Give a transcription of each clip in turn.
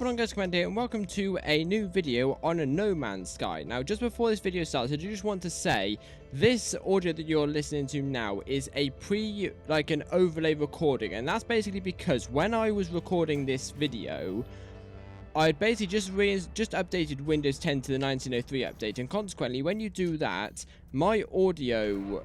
on guys, Commander here, and welcome to a new video on a No Man's Sky. Now, just before this video starts, I do just want to say, this audio that you're listening to now is a an overlay recording, and that's basically because when I was recording this video, I basically just updated Windows 10 to the 1903 update, and consequently, when you do that, my audio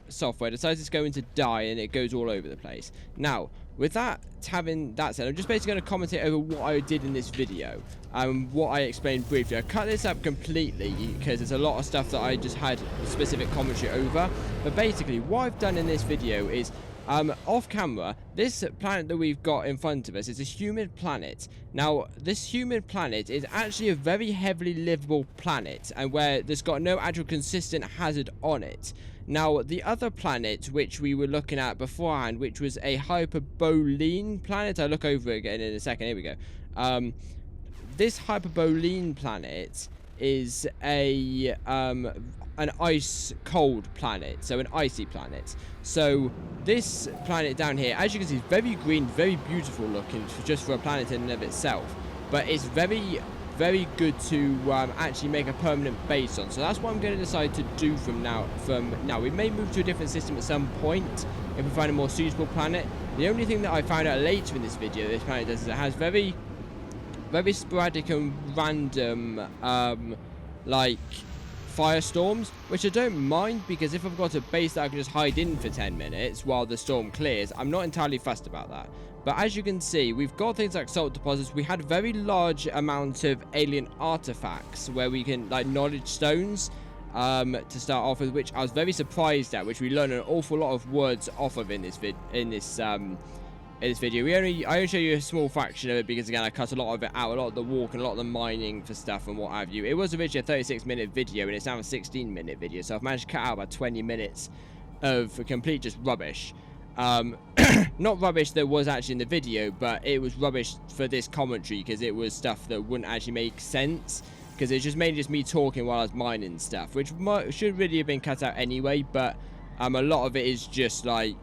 software decides it's going to die and it goes all over the place. Now, with that having that said, I'm just basically going to commentate over what I did in this video and what I explained briefly. I cut this up completely because there's a lot of stuff that I just had specific commentary over. But basically, what I've done in this video is, off camera, this planet that we've got in front of us is a humid planet. Now, this humid planet is actually a very heavily livable planet, and where there's got no actual consistent hazard on it. Now, the other planet, which we were looking at beforehand, which was a hyperborean planet, I'll look over it again in a second, here we go. This hyperborean planet is an ice-cold planet, so an icy planet. So this planet down here, as you can see, is very green, very beautiful looking, just for a planet in and of itself. But it's very good to actually make a permanent base on. So that's what I'm going to decide to do from now. We may move to a different system at some point if we find a more suitable planet. The only thing that I found out later in this video this planet does is it has very sporadic and random like firestorms, which I don't mind, because if I've got a base that I can just hide in for 10 minutes while the storm clears, I'm not entirely fussed about that. But as you can see, we've got things like salt deposits. We had very large amounts of alien artifacts where we can, like, knowledge stones to start off with, which I was very surprised at, which we learned an awful lot of words off of in this video. I only show you a small fraction of it because, again, I cut a lot of it out, a lot of the walk and a lot of the mining for stuff and what have you. It was originally a 36-minute video, and it's now a 16-minute video, so I've managed to cut out about 20 minutes of complete just rubbish. Not rubbish that was actually in the video, but it was rubbish for this commentary because it was stuff that wouldn't actually make sense, because it's just mainly just me talking while I was mining stuff, which should really have been cut out anyway, but a lot of it is just like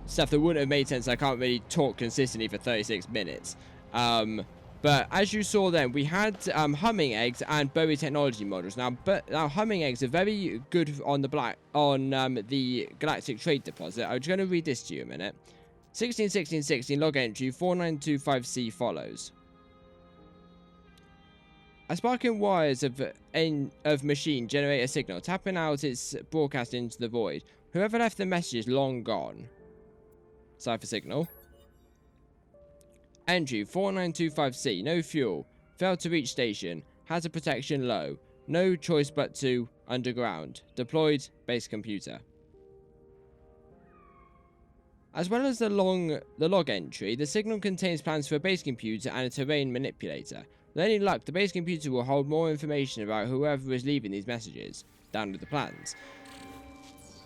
stuff that wouldn't have made sense. I can't really talk consistently for 36 minutes. But as you saw then, we had humming eggs and buried technology modules. Now humming eggs are very good on the galactic trade deposit. I'm just going to read this to you a minute. 161616 log entry 4925C follows. A sparking wires of machine generate a signal, tapping out its broadcast into the void. Whoever left the message is long gone. Cipher signal. Entry 4925C, no fuel, failed to reach station, hazard protection low, no choice but to underground, deployed base computer. As well as the log entry, the signal contains plans for a base computer and a terrain manipulator. With any luck, the base computer will hold more information about whoever is leaving these messages. Download the plans.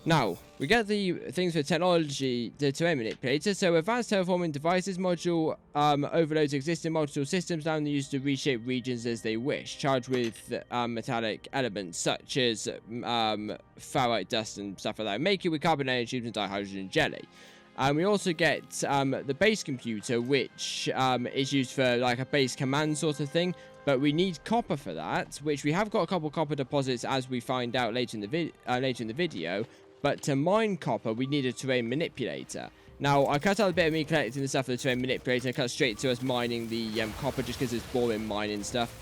Now, we get the things for technology, the terrain manipulator. So, advanced terraforming devices module overloads existing multiple systems, allowing them to reshape regions as they wish, charged with metallic elements such as ferrite dust and stuff like that. Make it with carbon nanotubes and dihydrogen jelly. We also get the base computer, which is used for like a base command sort of thing. But we need copper for that, which we have got a couple copper deposits, as we find out later in the video. But to mine copper, we need a terrain manipulator. Now, I cut out a bit of me collecting the stuff for the terrain manipulator and cut straight to us mining the copper, just because it's boring mining stuff.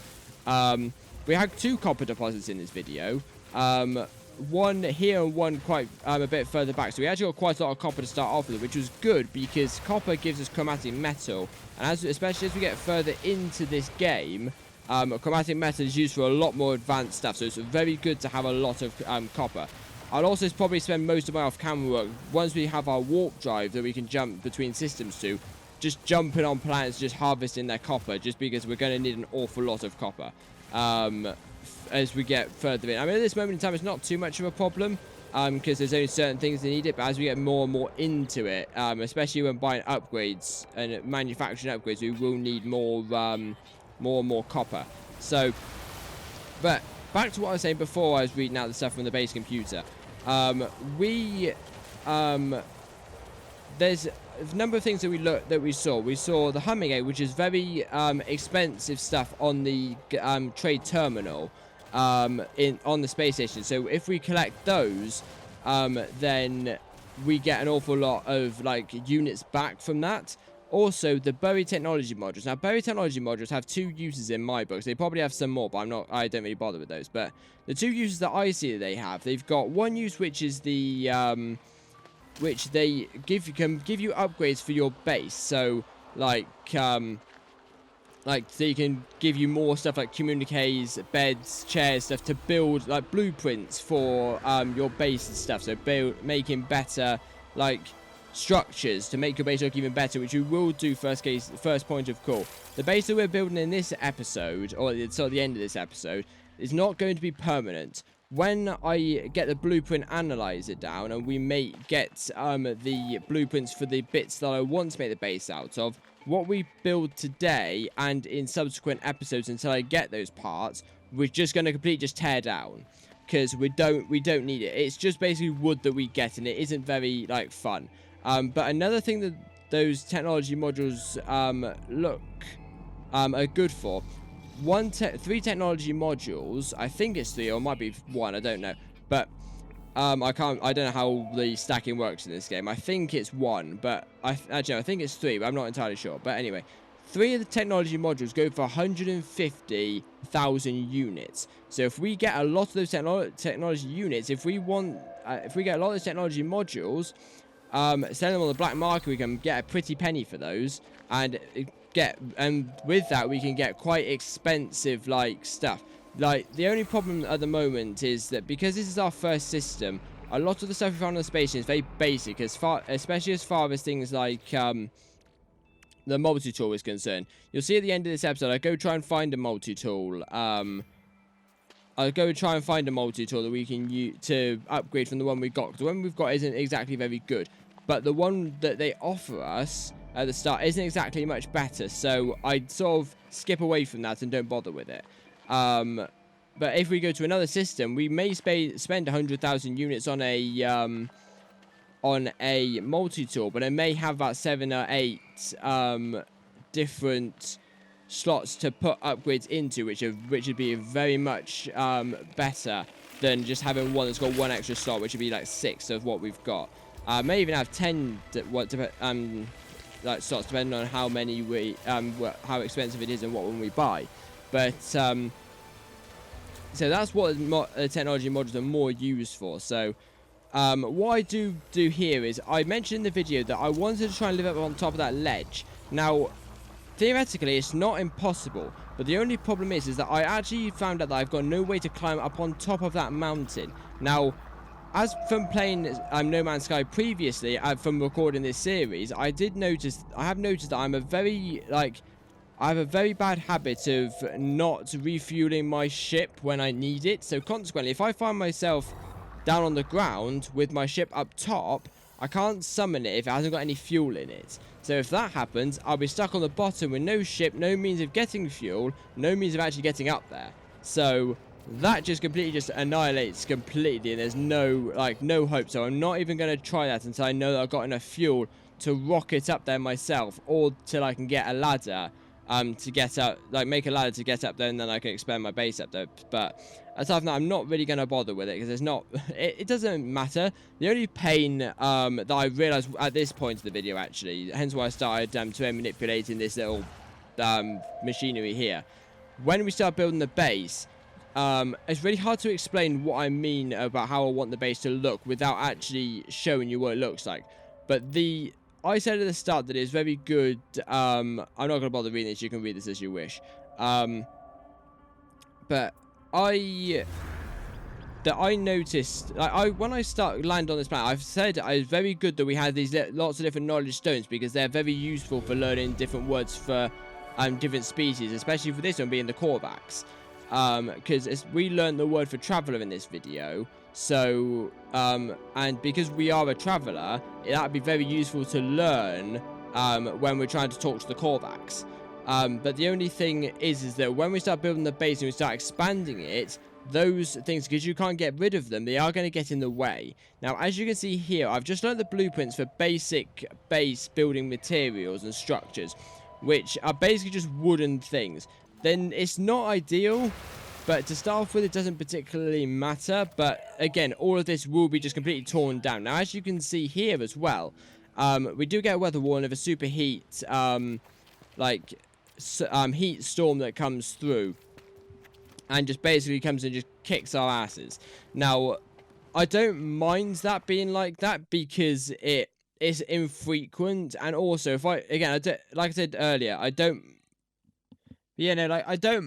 We had 2 copper deposits in this video. One here and one quite a bit further back. So we actually got quite a lot of copper to start off with, which was good because copper gives us chromatic metal. And especially as we get further into this game, chromatic metal is used for a lot more advanced stuff. So it's very good to have a lot of copper. I'll also probably spend most of my off-camera work, once we have our warp drive that we can jump between systems to, just jumping on planets, just harvesting their copper, just because we're going to need an awful lot of copper as we get further in. I mean, at this moment in time, it's not too much of a problem, because there's only certain things that need it, but as we get more and more into it, especially when buying upgrades and manufacturing upgrades, we will need more and more copper. So, but back to what I was saying before I was reading out the stuff from the base computer. There's number of things that we saw. We saw the humming egg, which is very expensive stuff on the trade terminal on the space station. So if we collect those, then we get an awful lot of like units back from that. Also, the buried technology modules. Now, buried technology modules have 2 uses in my books. They probably have some more, but I don't really bother with those. But the 2 uses that I see that they have, they've got one use, which is the which they can give you upgrades for your base. So like they can give you more stuff like communiques, beds, chairs, stuff to build like blueprints for your base and stuff. So making better like structures to make your base look even better, which you will do first point of call. The base that we're building in this episode, or it's at the end of this episode, is not going to be permanent. When I get the blueprint analyzer down and we may get the blueprints for the bits that I want to make the base out of, what we build today and in subsequent episodes until I get those parts, we're just going to completely just tear down, because we don't need it. It's just basically wood that we get, and it isn't very like fun. But another thing that those technology modules are good for, 3 technology modules, I think it's 3 or it might be 1, I don't know, but I don't know how the stacking works in this game. I think it's 1, but I think it's 3, but I'm not entirely sure. But anyway, 3 of the technology modules go for 150,000 units. So if we get a lot of those technology units, if we get a lot of those technology modules, selling them on the black market, we can get a pretty penny for those, and with that we can get quite expensive like stuff. Like, the only problem at the moment is that because this is our first system, a lot of the stuff we found on the space is very basic, especially as far as things like the multi-tool is concerned. You'll see at the end of this episode, I go try and find a multi-tool. I'll go try and find a multi-tool that we can use to upgrade from the one we've got. The one we've got isn't exactly very good, but the one that they offer us at the start isn't exactly much better, so I sort of skip away from that and don't bother with it. But if we go to another system, we may spend 100,000 units on a multi-tool, but it may have about 7 or 8 different slots to put upgrades into, which would be very much better than just having one that's got 1 extra slot, which would be like 6 of what we've got. May even have 10 like slots, depending on how many how expensive it is and what one we buy. But so that's what technology modules are more used for. So what I do here is, I mentioned in the video that I wanted to try and live up on top of that ledge. Now, theoretically, it's not impossible, but the only problem is that I actually found out that I've got no way to climb up on top of that mountain. Now, as from playing No Man's Sky previously, from recording this series, I have noticed that I have a very bad habit of not refueling my ship when I need it. So consequently, if I find myself down on the ground with my ship up top, I can't summon it if it hasn't got any fuel in it. So if that happens, I'll be stuck on the bottom with no ship, no means of getting fuel, no means of actually getting up there. So that just completely annihilates completely, and there's no hope. So I'm not even going to try that until I know that I've got enough fuel to rocket up there myself, or till I can get a ladder to get up, make a ladder to get up there, and then I can expand my base up there. But aside from that, I'm not really going to bother with it, because there's not, it doesn't matter. The only pain that I realised at this point of the video, actually, hence why I started to manipulating this little machinery here. When we start building the base, it's really hard to explain what I mean about how I want the base to look without actually showing you what it looks like. But I said at the start that it's very good. I'm not going to bother reading this. You can read this as you wish. But I noticed, when I land on this planet, I've said it's very good that we had these lots of different knowledge stones, because they're very useful for learning different words for different species, especially for this one being the Korvax. Because we learned the word for traveler in this video, so and because we are a traveler, that would be very useful to learn when we're trying to talk to the Korvax. But the only thing is that when we start building the base and we start expanding it, those things, because you can't get rid of them, they are going to get in the way. Now, as you can see here, I've just learned the blueprints for basic base building materials and structures, which are basically just wooden things. Then it's not ideal, but to start off with, it doesn't particularly matter. But again, all of this will be just completely torn down. Now, as you can see here as well, we do get a weather warning of a super heat, heat storm that comes through, and just basically comes and just kicks our asses. Now, I don't mind that being like that, because it is infrequent, and also if like I said earlier, I don't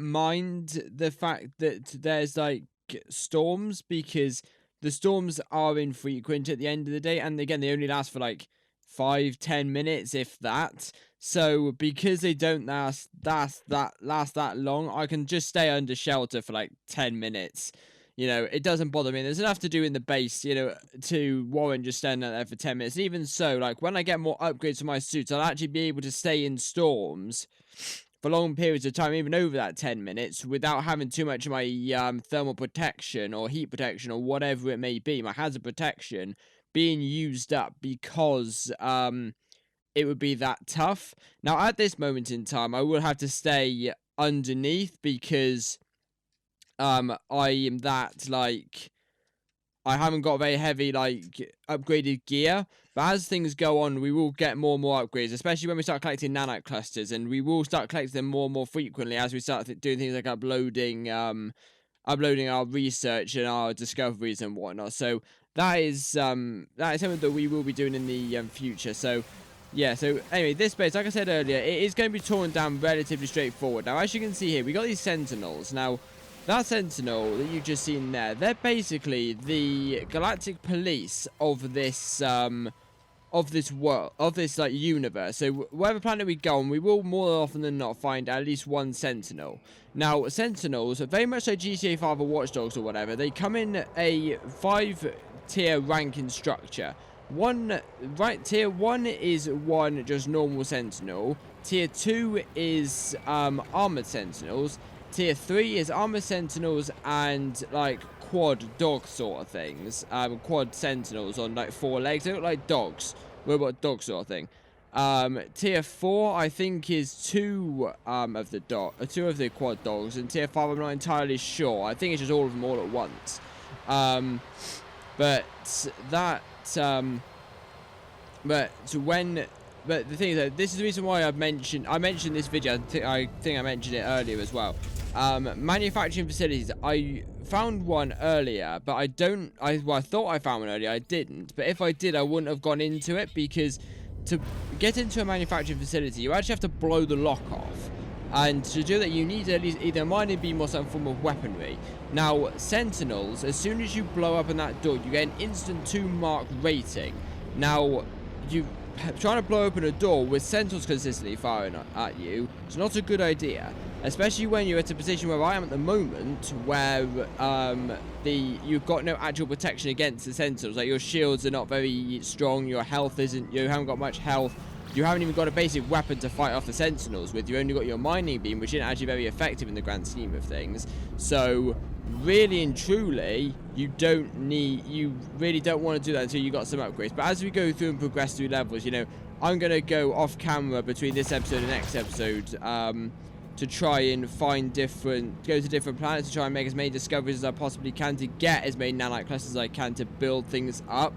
mind the fact that there's like storms, because the storms are infrequent at the end of the day, and again, they only last for like 5-10 minutes, if that. So because they don't last that long, I can just stay under shelter for like 10 minutes. You know, it doesn't bother me. There's enough to do in the base, you know, to warrant just standing out there for 10 minutes. Even so, like, when I get more upgrades to my suits, I'll actually be able to stay in storms for long periods of time, even over that 10 minutes, without having too much of my thermal protection or heat protection or whatever it may be, my hazard protection, being used up, because it would be that tough. Now, at this moment in time, I will have to stay underneath, because I am that, like, I haven't got very heavy, like, upgraded gear. But as things go on, we will get more and more upgrades, especially when we start collecting nanite clusters, and we will start collecting them more and more frequently as we start doing things like uploading our research and our discoveries and whatnot. So that is something that we will be doing in the future. So yeah, so anyway, this base, like I said earlier, it is going to be torn down relatively straightforward. Now, as you can see here, we got these sentinels. Now, that sentinel that you've just seen there, they're basically the galactic police of this world, of this like universe. So wherever planet we go on, we will more often than not find at least one sentinel. Now, sentinels are very much like GTA 5 or Watch Dogs or whatever. They come in a 5-tier ranking structure. Tier 1 is one just normal sentinel. Tier 2 is armored sentinels. Tier 3 is armored sentinels and like quad dog sort of things. Quad sentinels on like 4 legs. They look like dogs, robot dog sort of thing. Tier 4 I think is two of the quad dogs, and Tier 5 I'm not entirely sure. I think it's just all of them all at once. But the thing is that this is the reason why I mentioned this video. I think I mentioned it earlier as well. Manufacturing facilities. I found one earlier, but I thought I found one earlier. I didn't. But if I did, I wouldn't have gone into it, because to get into a manufacturing facility, you actually have to blow the lock off. And to do that, you need at least either a mining beam or some form of weaponry. Now, sentinels, as soon as you blow up on that door, you get an instant 2-mark rating. Now, trying to blow open a door with sentinels consistently firing at you is not a good idea, especially when you're at a position where I am at the moment, where you've got no actual protection against the sentinels. Like, your shields are not very strong, your health isn't, you haven't got much health, you haven't even got a basic weapon to fight off the sentinels with. You only got your mining beam, which isn't actually very effective in the grand scheme of things. So really and truly, you really don't want to do that until you got some upgrades. But as we go through and progress through levels, you know, I'm going to go off camera between this episode and the next episode to try and go to different planets, to try and make as many discoveries as I possibly can, to get as many nanite clusters as I can, to build things up.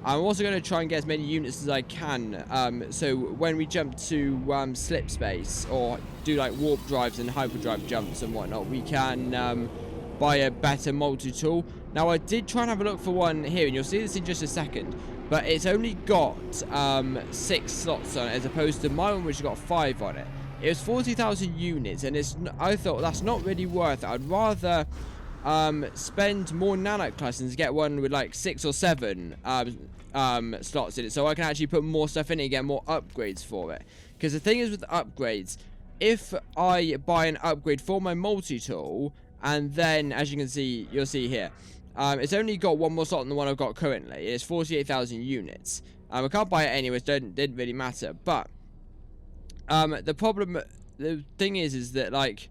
I'm also going to try and get as many units as I can, so when we jump to slip space, or do like warp drives and hyperdrive jumps and whatnot, we can buy a better multi-tool. Now, I did try and have a look for one here, and you'll see this in just a second, but it's only got 6 slots on it, as opposed to my one, which has got 5 on it. It was 40,000 units, and I thought that's not really worth it. I'd rather spend more nanite clusters to get one with like 6 or 7 slots in it, so I can actually put more stuff in it and get more upgrades for it. Because the thing is with upgrades, if I buy an upgrade for my multi-tool, and then, as you can see, you'll see here, it's only got 1 more slot than the one I've got currently. It's 48,000 units. I can't buy it anyway, so it didn't really matter. But the thing is that, like,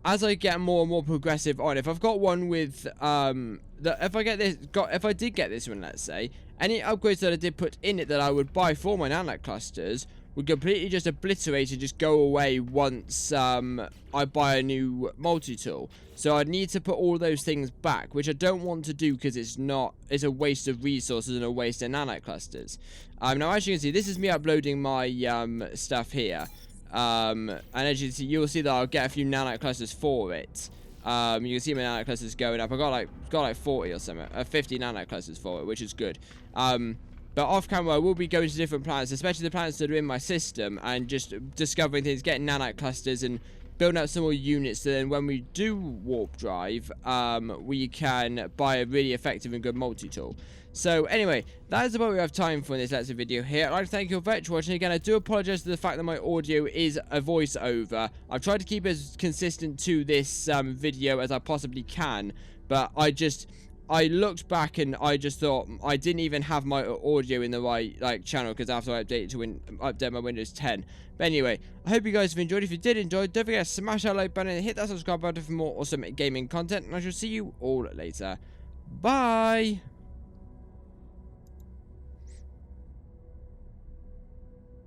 as I get more and more progressive on, if I've got one with if I did get this one, let's say, any upgrades that I did put in it that I would buy for my nanite clusters would completely just obliterate and just go away once I buy a new multi-tool. So I'd need to put all those things back, which I don't want to do because it's a waste of resources and a waste of nanite clusters. Now, as you can see, this is me uploading my stuff here. And as you can see, you'll see that I'll get a few nanite clusters for it. You can see my nanite clusters going up. I got like 40 or something, 50 nanite clusters for it, which is good. But off camera, I will be going to different planets, especially the planets that are in my system, and just discovering things, getting nanite clusters, and building out some more units. So then, when we do warp drive, we can buy a really effective and good multi-tool. So anyway, that is about what we have time for in this Let's Play video here. I'd like to thank you all very much for watching. Again, I do apologise for the fact that my audio is a voiceover. I've tried to keep as consistent to this video as I possibly can, but I looked back and I just thought I didn't even have my audio in the right channel, because after I updated to update my Windows 10. But anyway, I hope you guys have enjoyed. If you did enjoy, don't forget to smash that like button and hit that subscribe button for more awesome gaming content. And I shall see you all later. Bye.